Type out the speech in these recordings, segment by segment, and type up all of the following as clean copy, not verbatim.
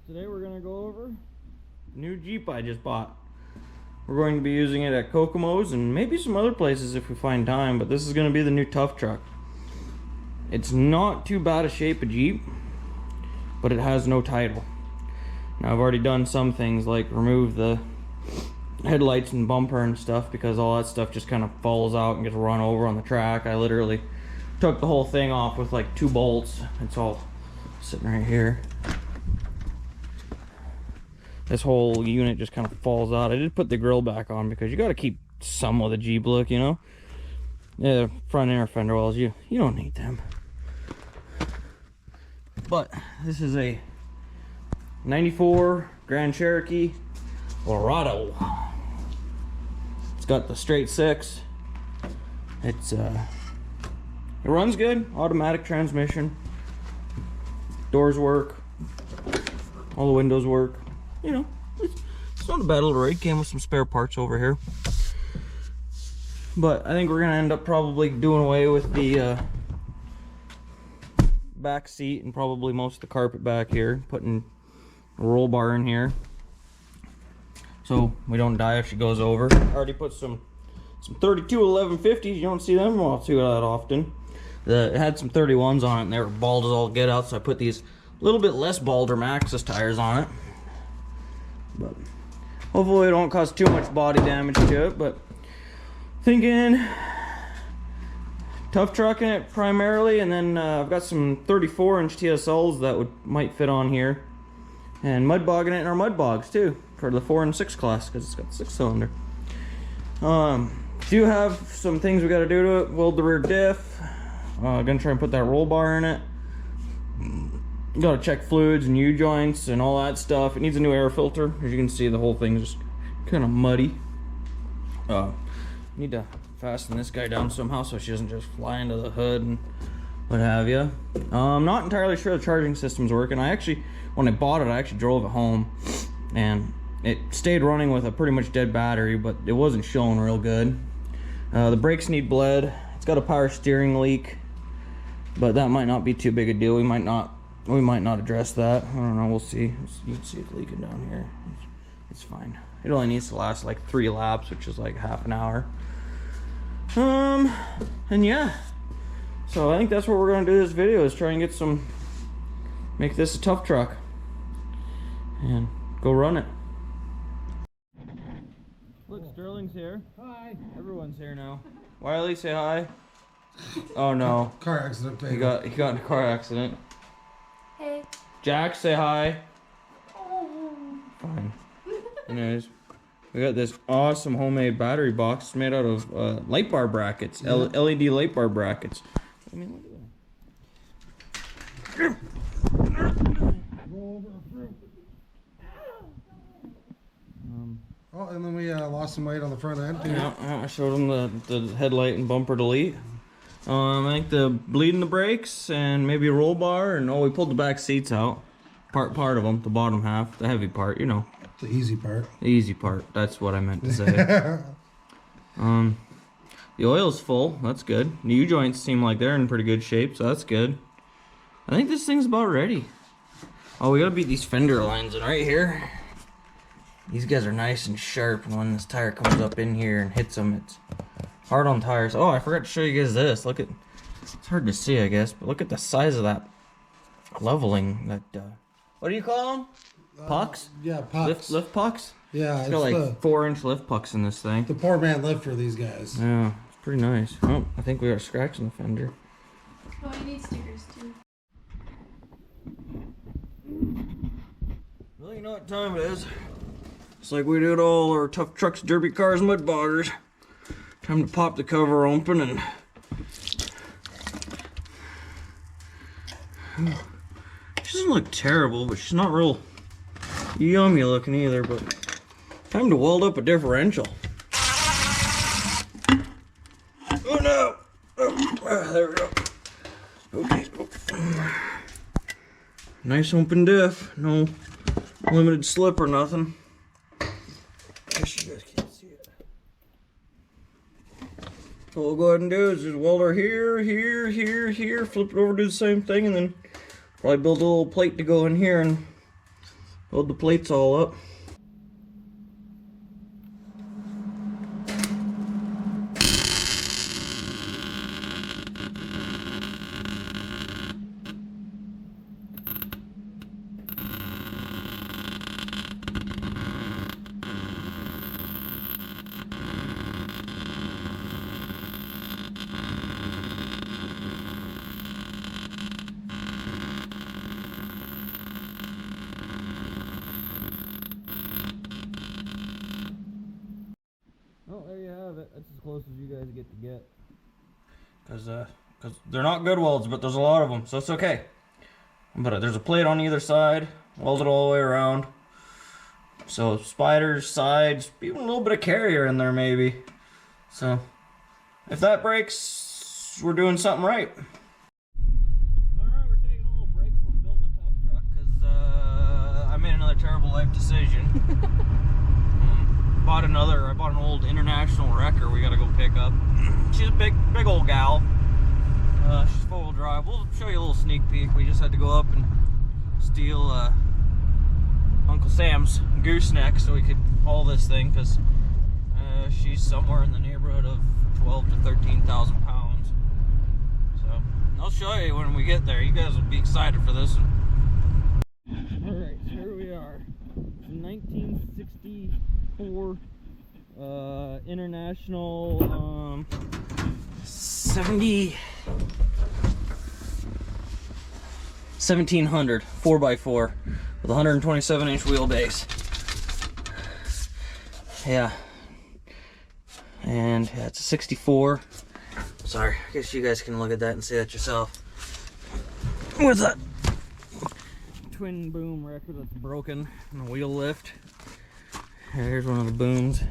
Today we're gonna go over the new Jeep I just bought. We're going to be using it at Kokomo's and maybe some other places if we find time, but this is gonna be the new tough truck. It's not too bad a shape of Jeep, but it has no title. Now I've already done some things like remove the headlights and bumper and stuff because all that stuff just kind of falls out and gets run over on the track. I literally took the whole thing off with like 2 bolts. It's all sitting right here. This whole unit just kind of falls out. I did put the grill back on because you got to keep some of the Jeep look, you know. Yeah, front inner fender wells, you don't need them. But this is a 94 Grand Cherokee Laredo. It's got the straight 6. It runs good, automatic transmission. Doors work. All the windows work. You know, it's not a bad little rig. Came with some spare parts over here. But I think we're gonna end up probably doing away with the back seat and probably most of the carpet back here. Putting a roll bar in here so we don't die if she goes over. I already put some 32 1150s. You don't see them too that often. It had some 31s on it and they were bald as all get out, so I put these little bit less balder Maxxis tires on it. But hopefully it don't cause too much body damage to it. But thinking tough trucking it primarily, and then I've got some 34-inch TSLs that might fit on here, and mud bogging it in our mud bogs too for the 4 and 6 class because it's got 6-cylinder. Do have some things we got to do to it. Weld the rear diff. Gonna try and put that roll bar in it. Gotta check fluids and U-joints and all that stuff. It needs a new air filter. As you can see, the whole thing's just kind of muddy. Need to fasten this guy down somehow so she doesn't just fly into the hood and what have you. I'm not entirely sure the charging system's working. When I bought it, I actually drove it home and it stayed running with a pretty much dead battery, but it wasn't showing real good. The brakes need bled. It's got a power steering leak, but that might not be too big a deal. We might not address that. I don't know, we'll see. You can see it leaking down here. It's fine. It only needs to last like 3 laps, which is like half an hour. And yeah. So I think that's what we're gonna do this video, is try and make this a tough truck. And go run it. Look, Sterling's here. Hi. Everyone's here now. Wiley, say hi. Oh no. Car accident. He got in a car accident. Hey. Jack, say hi. Oh. Fine. Anyways, we got this awesome homemade battery box made out of light bar brackets, yeah. LED light bar brackets. I mean, look at that. Oh, and then we lost some weight on the front end too. Yeah, I showed him the headlight and bumper delete. I think the bleeding the brakes and maybe a roll bar, and we pulled the back seats out. Part of them, the bottom half, the heavy part, you know. The easy part. The easy part, that's what I meant to say. The oil's full, that's good. The U-joints seem like they're in pretty good shape, so that's good. I think this thing's about ready. Oh, we gotta beat these fender lines in right here. These guys are nice and sharp, and when this tire comes up in here and hits them, it's hard on tires. Oh, I forgot to show you guys this. Look at, it's hard to see, I guess, but look at the size of that leveling. That what do you call them? Pucks? Yeah, pucks. Lift pucks? Yeah, it's got like 4-inch lift pucks in this thing. The poor man lived for these guys. Yeah, it's pretty nice. Oh, I think we are scratching the fender. Oh, you need stickers too. Well, you know what time it is. It's like we did all our tough trucks, derby cars, mud boggers. Time to pop the cover open and she doesn't look terrible, but she's not real yummy looking either. But time to weld up a differential. Oh no! Oh, there we go. Okay. Nice open diff. No limited slip or nothing. I guess you guys can't see it. So what we'll go ahead and do is just weld her here, flip it over, do the same thing, and then probably build a little plate to go in here and Load the plates all up. Oh, there you have it. That's as close as you guys get to get. Because they're not good welds, but there's a lot of them, so it's okay. But there's a plate on either side, welded all the way around. So spiders, sides, even a little bit of carrier in there maybe. So if that breaks, we're doing something right. Alright, we're taking a little break from building a tough truck because I made another terrible life decision. I bought an old International wrecker we gotta go pick up. She's a big old gal. She's four-wheel drive. We'll show you a little sneak peek. We just had to go up and steal Uncle Sam's gooseneck so we could haul this thing because she's somewhere in the neighborhood of 12 to 13,000 pounds. So I'll show you when we get there. You guys will be excited for this one. Alright, so here we are. 1964 International 1700 4x4 with 127-inch wheelbase. Yeah. And yeah, it's a 64. Sorry, I guess you guys can look at that and see that yourself. What's that? Twin boom wrecker that's broken and a wheel lift. Here's one of the booms.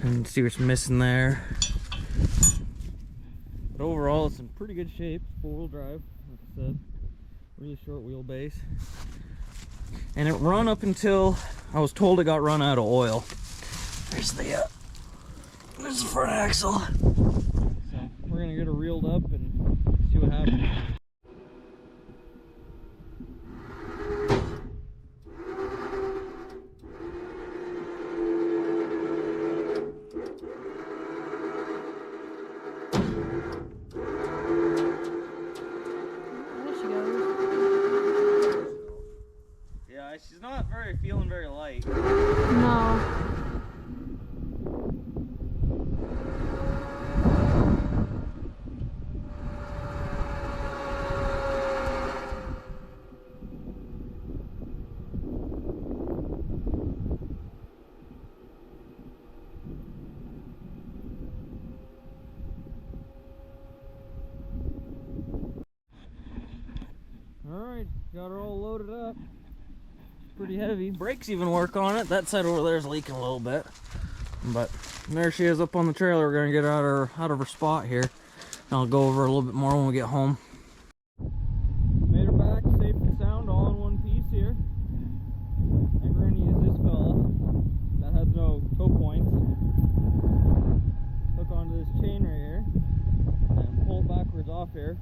And see what's missing there. But overall, it's in pretty good shape. Four-wheel drive, like I said. Really short wheelbase. And it run up until I was told it got run out of oil. There's the front axle. So we're gonna get it reeled up and see what happens. She's not feeling very light. No. Alright, got her all loaded up. Pretty heavy. Brakes even work on it. That side over there is leaking a little bit, but there she is up on the trailer. We're gonna get out of her spot here. I'll go over a little bit more when we get home. Made her back safe and sound, all in one piece here. And we're gonna use this fella that has no toe points. Hook onto this chain right here and pull it backwards off here.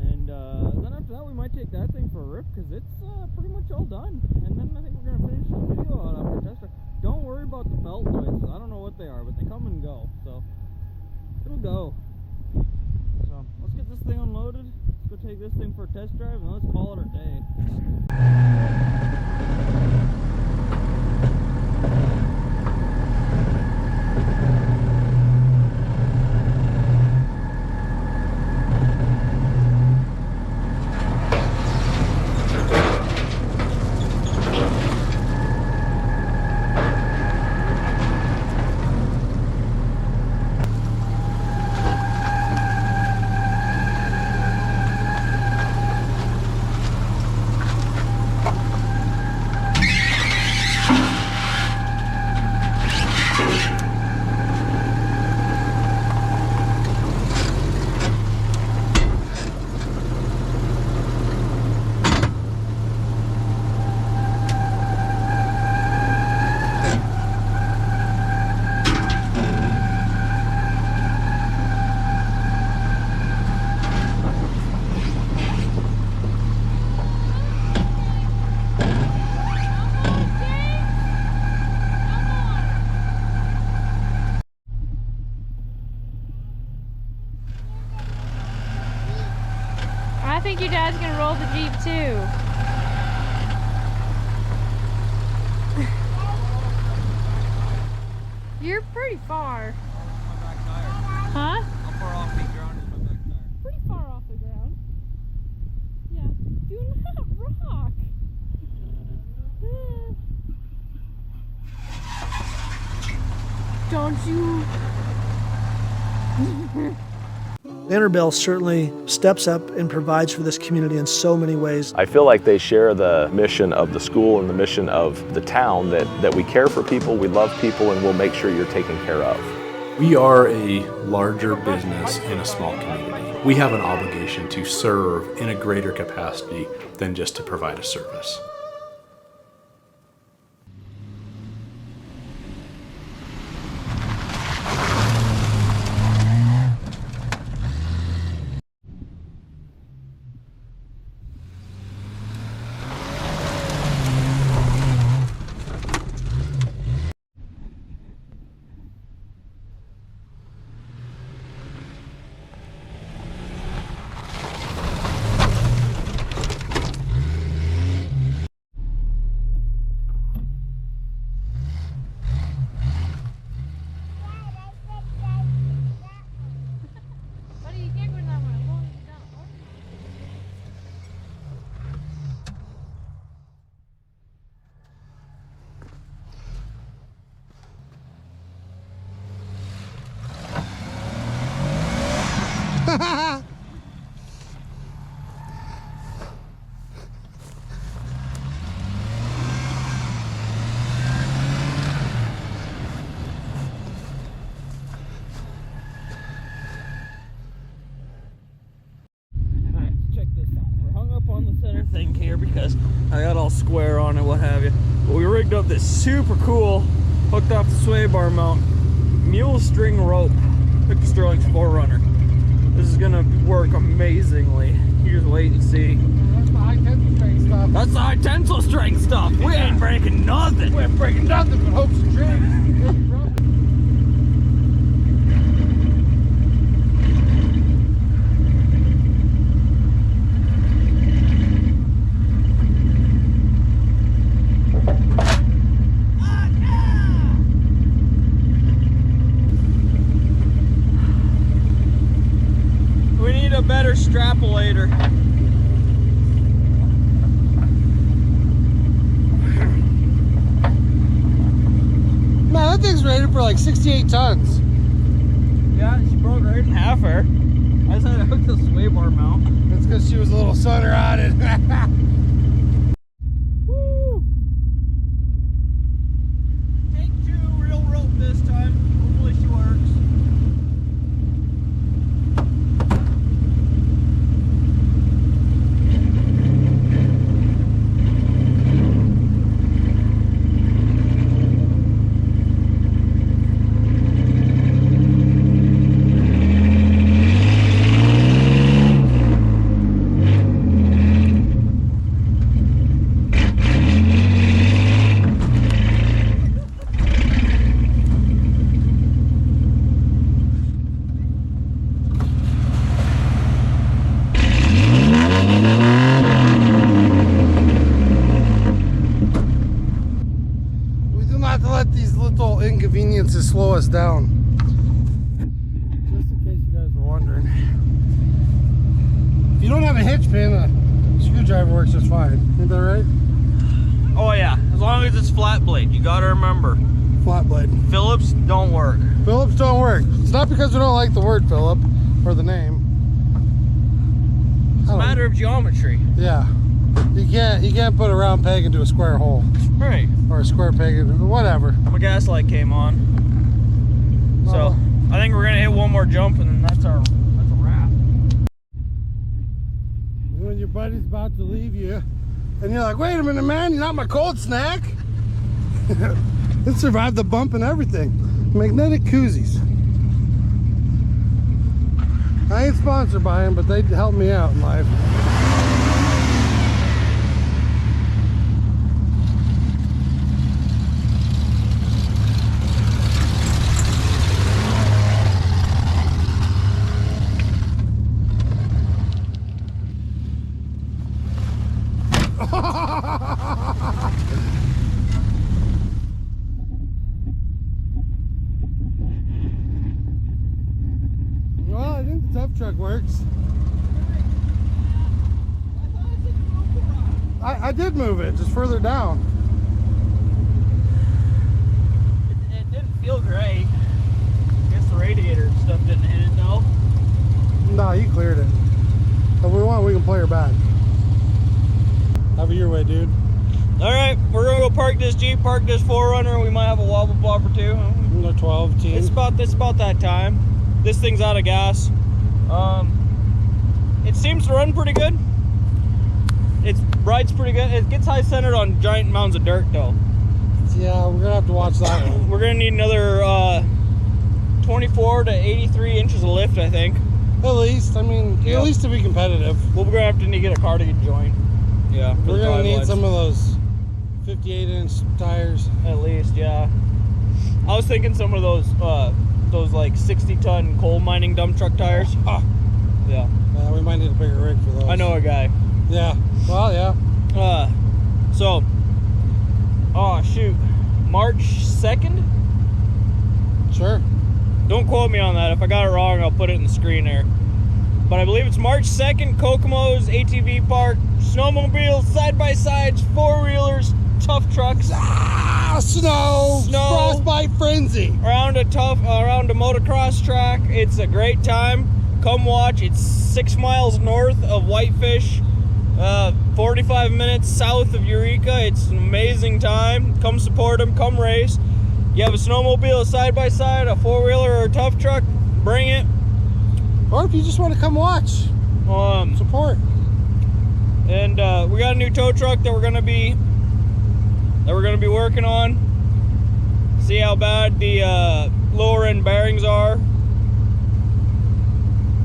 And then after that we might take that thing for a rip because it's pretty much all done. And then I think we're going to finish the video out after test drive. Don't worry about the belt noises. I don't know what they are, but they come and go. So it'll go. So let's get this thing unloaded. Let's go take this thing for a test drive and let's call it our day. think your dad's gonna roll the Jeep too. You're pretty far. Huh? How far off the ground is my back tire? Pretty far off the ground. Yeah. Do not rock. Don't you? Vanderbilt certainly steps up and provides for this community in so many ways. I feel like they share the mission of the school and the mission of the town that we care for people, we love people, and we'll make sure you're taken care of. We are a larger business in a small community. We have an obligation to serve in a greater capacity than just to provide a service. Buddy, you can't go to that one. I'm going down. Alright, check this out. We're hung up on the center thing here because I got all square on it, what have you. But we rigged up this super cool, hooked off the sway bar mount, mule string rope, Victor Sterling's 4Runner. This is gonna work amazingly. You just wait and see. That's the high tensile strength stuff. That's the high tensile strength stuff. We ain't breaking nothing. We ain't breaking nothing but hopes and dreams. We need a better strapulator. Man, that thing's rated for like 68 tons. Yeah, she broke right in half her. I just had to hook the sway bar mount. That's because she was a little sunner on it. Woo! Take two, real rope this time. Hopefully she works. Inconveniences slow us down. Just in case you guys were wondering. If you don't have a hitch pin, a screwdriver works just fine. Ain't that right? Oh yeah, as long as it's flat blade, you gotta remember. Flat blade. Phillips don't work. Phillips don't work. It's not because we don't like the word Phillip or the name. It's a matter of geometry. Yeah. You can't put a round peg into a square hole. Right. Or a square peg into whatever. My gas light came on. So I think we're gonna hit one more jump and then that's a wrap. When your buddy's about to leave you and you're like, wait a minute, man, you're not my cold snack. It survived the bump and everything. Magnetic koozies. I ain't sponsored by them, but they helped me out in life. Well, I think the tough truck works. I did move it, just further down. It didn't feel great. I guess the radiator and stuff didn't hit it though. No, you cleared it. If we want, we can play her back. Have it your way, dude. All right, we're gonna go park this Jeep, park this 4Runner. We might have a wobble bob or two. No 12, 10. It's about that time. This thing's out of gas. It seems to run pretty good. It rides pretty good. It gets high centered on giant mounds of dirt though. Yeah, we're gonna have to watch that one. We're gonna need another 24 to 83 inches of lift, I think. At least, I mean, Yeah. at least to be competitive. Well, we're gonna have to need to get a cardigan joint. Yeah, for We're the gonna need drive some lines. of those 58-inch tires. At least, yeah. I was thinking some of those like 60-ton coal mining dump truck tires. Ah, Yeah, we might need a bigger rig for those. I know a guy. Yeah. Well, yeah. So, oh shoot, March 2nd? Sure. Don't quote me on that. If I got it wrong, I'll put it in the screen there. But I believe it's March 2nd, Kokomo's, ATV park, snowmobiles, side-by-sides, four-wheelers, tough trucks. Ah, snow. Frostbite frenzy. Around a motocross track. It's a great time. Come watch. It's 6 miles north of Whitefish, 45 minutes south of Eureka. It's an amazing time. Come support them. Come race. You have a snowmobile, a side-by-side, a four-wheeler, or a tough truck, bring it. Or if you just want to come watch, support. And we got a new tow truck that we're gonna be working on. See how bad the lower end bearings are.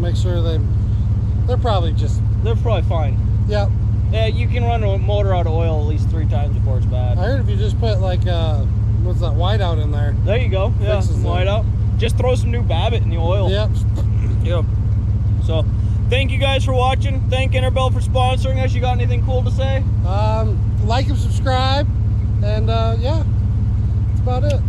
Make sure they're probably fine. yeah. Yeah, you can run a motor out of oil at least 3 times before it's bad. I heard if you just put like what's that, whiteout in there. There you go. Yeah, Fixes some it. white out. Just throw some new Babbitt in the oil. Yep. Yep. So, thank you guys for watching. Thank Interbell for sponsoring us. You got anything cool to say? Like and subscribe, and yeah, that's about it.